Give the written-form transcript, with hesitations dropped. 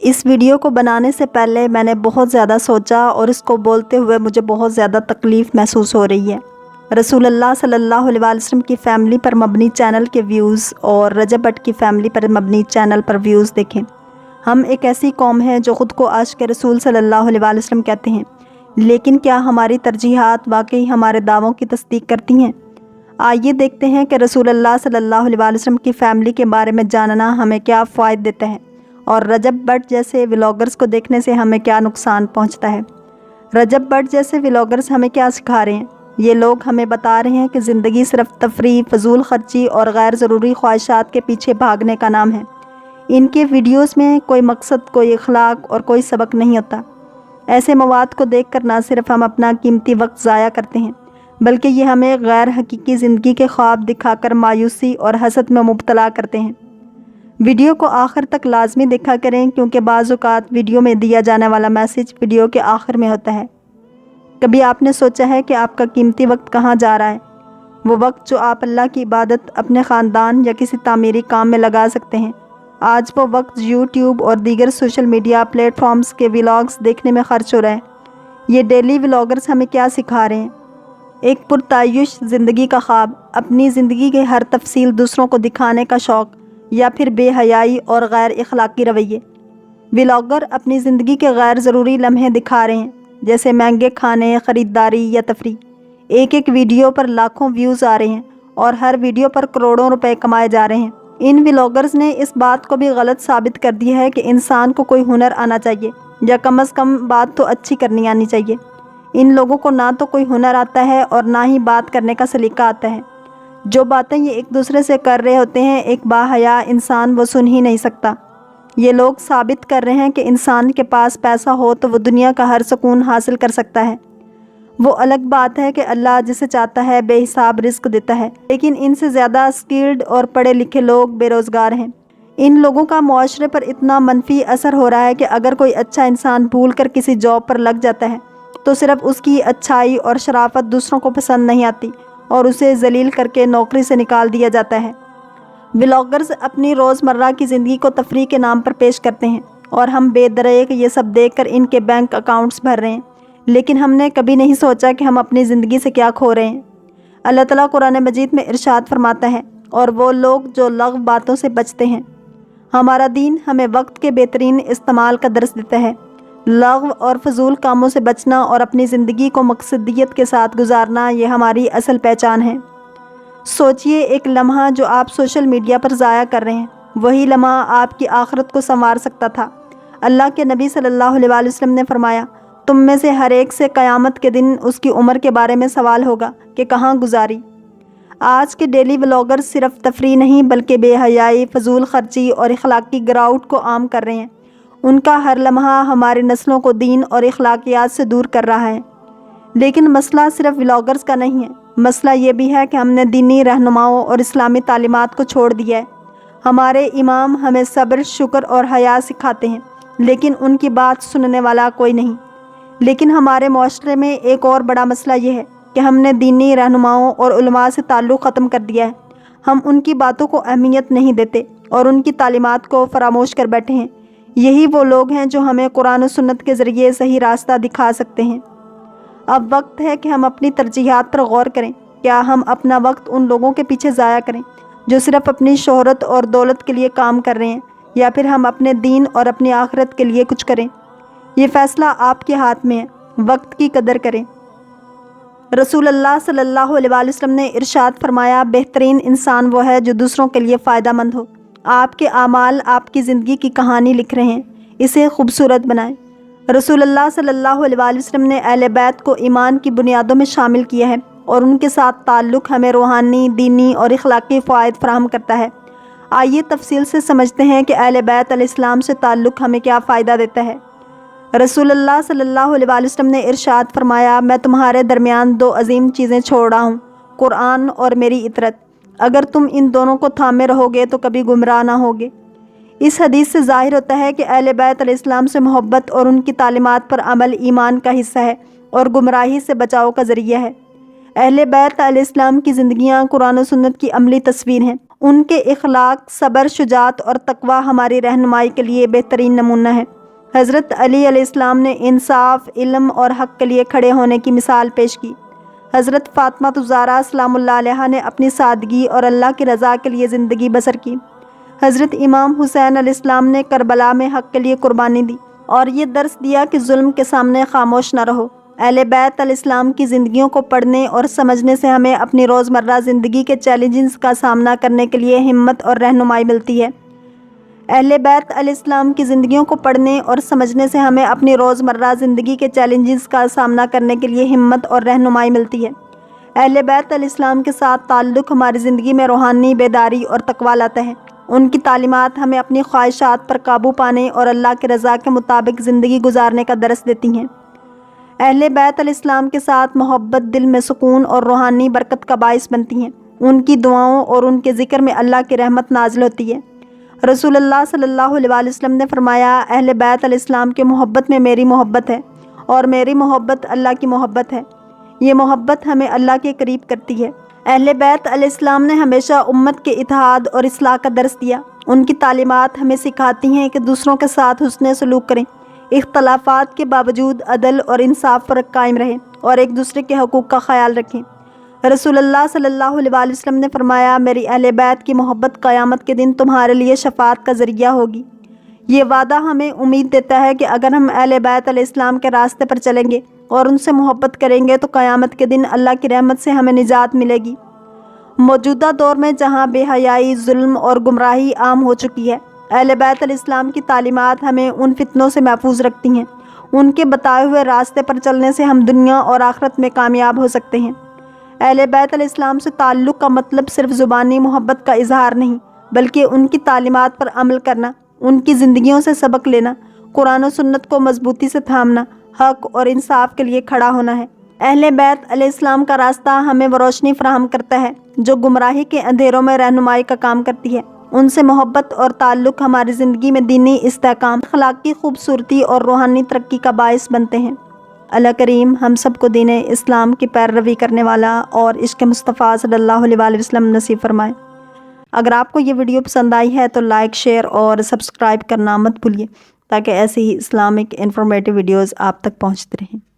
اس video کو بنانے سے پہلے میں نے بہت زیادہ سوچا اور اس کو بولتے ہوئے مجھے بہت زیادہ تکلیف محسوس ہو رہی ہے۔ رسول اللہ صلی اللہ علیہ وسلم کی فیملی پر مبنی چینل کے ویوز اور رجب بٹ کی فیملی پر مبنی چینل پر ویوز دیکھیں۔ ہم ایک ایسی قوم ہیں جو خود کو عاشق رسول صلی اللہ علیہ وسلم کہتے ہیں، لیکن کیا ہماری ترجیحات واقعی ہمارے دعووں کی تصدیق کرتی ہیں؟ آئیے دیکھتے ہیں کہ رسول اللہ صلی اللہ علیہ وسلم کی فیملی کے بارے میں جاننا ہمیں کیا فائدہ دیتا ہے اور رجب بٹ جیسے ولاگرز کو دیکھنے سے ہمیں کیا نقصان پہنچتا ہے۔ رجب بٹ جیسے ولاگرز ہمیں کیا سکھا رہے ہیں؟ یہ لوگ ہمیں بتا رہے ہیں کہ زندگی صرف تفریح، فضول خرچی اور غیر ضروری خواہشات کے پیچھے بھاگنے کا نام ہے۔ ان کے ویڈیوز میں کوئی مقصد، کوئی اخلاق اور کوئی سبق نہیں ہوتا۔ ایسے مواد کو دیکھ کر نہ صرف ہم اپنا قیمتی وقت ضائع کرتے ہیں، بلکہ یہ ہمیں غیر حقیقی زندگی کے خواب دکھا کر مایوسی اور حسد میں مبتلا کرتے ہیں۔ ویڈیو کو آخر تک لازمی دیکھا کریں، کیونکہ بعض اوقات ویڈیو میں دیا جانے والا میسج ویڈیو کے آخر میں ہوتا ہے۔ کبھی آپ نے سوچا ہے کہ آپ کا قیمتی وقت کہاں جا رہا ہے؟ وہ وقت جو آپ اللہ کی عبادت، اپنے خاندان یا کسی تعمیری کام میں لگا سکتے ہیں، آج وہ وقت یوٹیوب اور دیگر سوشل میڈیا پلیٹ فارمز کے ولاگز دیکھنے میں خرچ ہو رہا ہے۔ یہ ڈیلی ولاگرز ہمیں کیا سکھا رہے ہیں؟ ایک پرتعیش زندگی کا خواب، اپنی زندگی کے ہر تفصیل دوسروں کو دکھانے کا شوق، یا پھر بے حیائی اور غیر اخلاقی رویے؟ ولاگر اپنی زندگی کے غیر ضروری لمحے دکھا رہے ہیں، جیسے مہنگے کھانے، خریداری یا تفریح۔ ایک ایک ویڈیو پر لاکھوں ویوز آ رہے ہیں اور ہر ویڈیو پر کروڑوں روپے کمائے جا رہے ہیں۔ ان ولاگرز نے اس بات کو بھی غلط ثابت کر دیا ہے کہ انسان کو کوئی ہنر آنا چاہیے، یا کم از کم بات تو اچھی کرنی آنی چاہیے۔ ان لوگوں کو نہ تو کوئی ہنر آتا ہے اور نہ ہی بات کرنے کا سلیقہ آتا ہے۔ جو باتیں یہ ایک دوسرے سے کر رہے ہوتے ہیں، ایک باحیا انسان وہ سن ہی نہیں سکتا۔ یہ لوگ ثابت کر رہے ہیں کہ انسان کے پاس پیسہ ہو تو وہ دنیا کا ہر سکون حاصل کر سکتا ہے۔ وہ الگ بات ہے کہ اللہ جسے چاہتا ہے بے حساب رزق دیتا ہے، لیکن ان سے زیادہ اسکلڈ اور پڑھے لکھے لوگ بے روزگار ہیں۔ ان لوگوں کا معاشرے پر اتنا منفی اثر ہو رہا ہے کہ اگر کوئی اچھا انسان بھول کر کسی جاب پر لگ جاتا ہے تو صرف اس کی اچھائی اور شرافت دوسروں کو پسند نہیں آتی اور اسے ذلیل کر کے نوکری سے نکال دیا جاتا ہے۔ ولاگرز اپنی روزمرہ کی زندگی کو تفریح کے نام پر پیش کرتے ہیں، اور ہم بے درے کہ یہ سب دیکھ کر ان کے بینک اکاؤنٹس بھر رہے ہیں، لیکن ہم نے کبھی نہیں سوچا کہ ہم اپنی زندگی سے کیا کھو رہے ہیں۔ اللہ تعالیٰ قرآن مجید میں ارشاد فرماتا ہے، اور وہ لوگ جو لغو باتوں سے بچتے ہیں۔ ہمارا دین ہمیں وقت کے بہترین استعمال کا درس دیتا ہے۔ لغو اور فضول کاموں سے بچنا اور اپنی زندگی کو مقصدیت کے ساتھ گزارنا، یہ ہماری اصل پہچان ہے۔ سوچئے، ایک لمحہ جو آپ سوشل میڈیا پر ضائع کر رہے ہیں، وہی لمحہ آپ کی آخرت کو سنوار سکتا تھا۔ اللہ کے نبی صلی اللہ علیہ وسلم نے فرمایا، تم میں سے ہر ایک سے قیامت کے دن اس کی عمر کے بارے میں سوال ہوگا کہ کہاں گزاری۔ آج کے ڈیلی ولاگر صرف تفریح نہیں بلکہ بے حیائی، فضول خرچی اور اخلاقی گراوٹ کو عام کر رہے ہیں۔ ان کا ہر لمحہ ہماری نسلوں کو دین اور اخلاقیات سے دور کر رہا ہے۔ لیکن مسئلہ صرف ولاگرز کا نہیں ہے، مسئلہ یہ بھی ہے کہ ہم نے دینی رہنماؤں اور اسلامی تعلیمات کو چھوڑ دیا ہے۔ ہمارے امام ہمیں صبر، شکر اور حیا سکھاتے ہیں، لیکن ان کی بات سننے والا کوئی نہیں۔ لیکن ہمارے معاشرے میں ایک اور بڑا مسئلہ یہ ہے کہ ہم نے دینی رہنماؤں اور علماء سے تعلق ختم کر دیا ہے۔ ہم ان کی باتوں کو اہمیت نہیں دیتے اور ان کی تعلیمات کو فراموش کر بیٹھے ہیں۔ یہی وہ لوگ ہیں جو ہمیں قرآن و سنت کے ذریعے صحیح راستہ دکھا سکتے ہیں۔ اب وقت ہے کہ ہم اپنی ترجیحات پر غور کریں۔ کیا ہم اپنا وقت ان لوگوں کے پیچھے ضائع کریں جو صرف اپنی شہرت اور دولت کے لیے کام کر رہے ہیں، یا پھر ہم اپنے دین اور اپنی آخرت کے لیے کچھ کریں؟ یہ فیصلہ آپ کے ہاتھ میں ہے۔ وقت کی قدر کریں۔ رسول اللہ صلی اللہ علیہ وسلم نے ارشاد فرمایا، بہترین انسان وہ ہے جو دوسروں کے لیے فائدہ مند ہو۔ آپ کے اعمال آپ کی زندگی کی کہانی لکھ رہے ہیں، اسے خوبصورت بنائیں۔ رسول اللہ صلی اللہ علیہ وسلم نے اہل بیت کو ایمان کی بنیادوں میں شامل کیا ہے، اور ان کے ساتھ تعلق ہمیں روحانی، دینی اور اخلاقی فوائد فراہم کرتا ہے۔ آئیے تفصیل سے سمجھتے ہیں کہ اہل بیت علیہ السلام سے تعلق ہمیں کیا فائدہ دیتا ہے۔ رسول اللہ صلی اللہ علیہ وسلم نے ارشاد فرمایا، میں تمہارے درمیان دو عظیم چیزیں چھوڑ رہا ہوں، قرآن اور میری اطاعت۔ اگر تم ان دونوں کو تھامے رہو گے تو کبھی گمراہ نہ ہوگے۔ اس حدیث سے ظاہر ہوتا ہے کہ اہل بیت علیہ السلام سے محبت اور ان کی تعلیمات پر عمل ایمان کا حصہ ہے اور گمراہی سے بچاؤ کا ذریعہ ہے۔ اہل بیت علیہ السلام کی زندگیاں قرآن و سنت کی عملی تصویر ہیں، ان کے اخلاق، صبر، شجاعت اور تقوی ہماری رہنمائی کے لیے بہترین نمونہ ہے۔ حضرت علی علیہ السلام نے انصاف، علم اور حق کے لیے کھڑے ہونے کی مثال پیش کی۔ حضرت فاطمہ الزہرا سلام اللہ علیہا نے اپنی سادگی اور اللہ کی رضا کے لیے زندگی بسر کی۔ حضرت امام حسین علیہ السلام نے کربلا میں حق کے لیے قربانی دی اور یہ درس دیا کہ ظلم کے سامنے خاموش نہ رہو۔ اہل بیت علیہ السلام کی زندگیوں کو پڑھنے اور سمجھنے سے ہمیں اپنی روزمرہ زندگی کے چیلنجز کا سامنا کرنے کے لیے ہمت اور رہنمائی ملتی ہے۔ اہل بیت علیہ السلام کی زندگیوں کو پڑھنے اور سمجھنے سے ہمیں اپنی روزمرہ زندگی کے چیلنجز کا سامنا کرنے کے لیے ہمت اور رہنمائی ملتی ہے۔ اہل بیت علیہ السلام کے ساتھ تعلق ہماری زندگی میں روحانی بیداری اور تقویٰ لاتا ہے۔ ان کی تعلیمات ہمیں اپنی خواہشات پر قابو پانے اور اللہ کی رضا کے مطابق زندگی گزارنے کا درس دیتی ہیں۔ اہل بیت علیہ السلام کے ساتھ محبت دل میں سکون اور روحانی برکت کا باعث بنتی ہیں۔ ان کی دعاؤں اور ان کے ذکر میں اللہ کی رحمت نازل ہوتی ہے۔ رسول اللہ صلی اللہ علیہ وسلم نے فرمایا، اہل بیت علیہ السلام کی محبت میں میری محبت ہے اور میری محبت اللہ کی محبت ہے۔ یہ محبت ہمیں اللہ کے قریب کرتی ہے۔ اہل بیت علیہ السلام نے ہمیشہ امت کے اتحاد اور اصلاح کا درس دیا۔ ان کی تعلیمات ہمیں سکھاتی ہیں کہ دوسروں کے ساتھ حسن سلوک کریں، اختلافات کے باوجود عدل اور انصاف پر قائم رہیں اور ایک دوسرے کے حقوق کا خیال رکھیں۔ رسول اللہ صلی اللہ علیہ وسلم نے فرمایا، میری اہل بیت کی محبت قیامت کے دن تمہارے لیے شفاعت کا ذریعہ ہوگی۔ یہ وعدہ ہمیں امید دیتا ہے کہ اگر ہم اہل بیت علیہ السلام کے راستے پر چلیں گے اور ان سے محبت کریں گے تو قیامت کے دن اللہ کی رحمت سے ہمیں نجات ملے گی۔ موجودہ دور میں جہاں بے حیائی، ظلم اور گمراہی عام ہو چکی ہے، اہل بیت علیہ السلام کی تعلیمات ہمیں ان فتنوں سے محفوظ رکھتی ہیں۔ ان کے بتائے ہوئے راستے پر چلنے سے ہم دنیا اور آخرت میں کامیاب ہو سکتے ہیں۔ اہل بیت علیہ السلام سے تعلق کا مطلب صرف زبانی محبت کا اظہار نہیں، بلکہ ان کی تعلیمات پر عمل کرنا، ان کی زندگیوں سے سبق لینا، قرآن و سنت کو مضبوطی سے تھامنا، حق اور انصاف کے لیے کھڑا ہونا ہے۔ اہل بیت علیہ السلام کا راستہ ہمیں وہ روشنی فراہم کرتا ہے جو گمراہی کے اندھیروں میں رہنمائی کا کام کرتی ہے۔ ان سے محبت اور تعلق ہماری زندگی میں دینی استحکام، اخلاقی خوبصورتی اور روحانی ترقی کا باعث بنتے ہیں۔ اللہ کریم ہم سب کو دین اسلام کی پیروی کرنے والا اور عشق مصطفیٰ صلی اللہ علیہ وسلم نصیب فرمائے۔ اگر آپ کو یہ ویڈیو پسند آئی ہے تو لائک، شیئر اور سبسکرائب کرنا مت بھولیے تاکہ ایسے ہی اسلامک انفارمیٹیو ویڈیوز آپ تک پہنچتے رہیں۔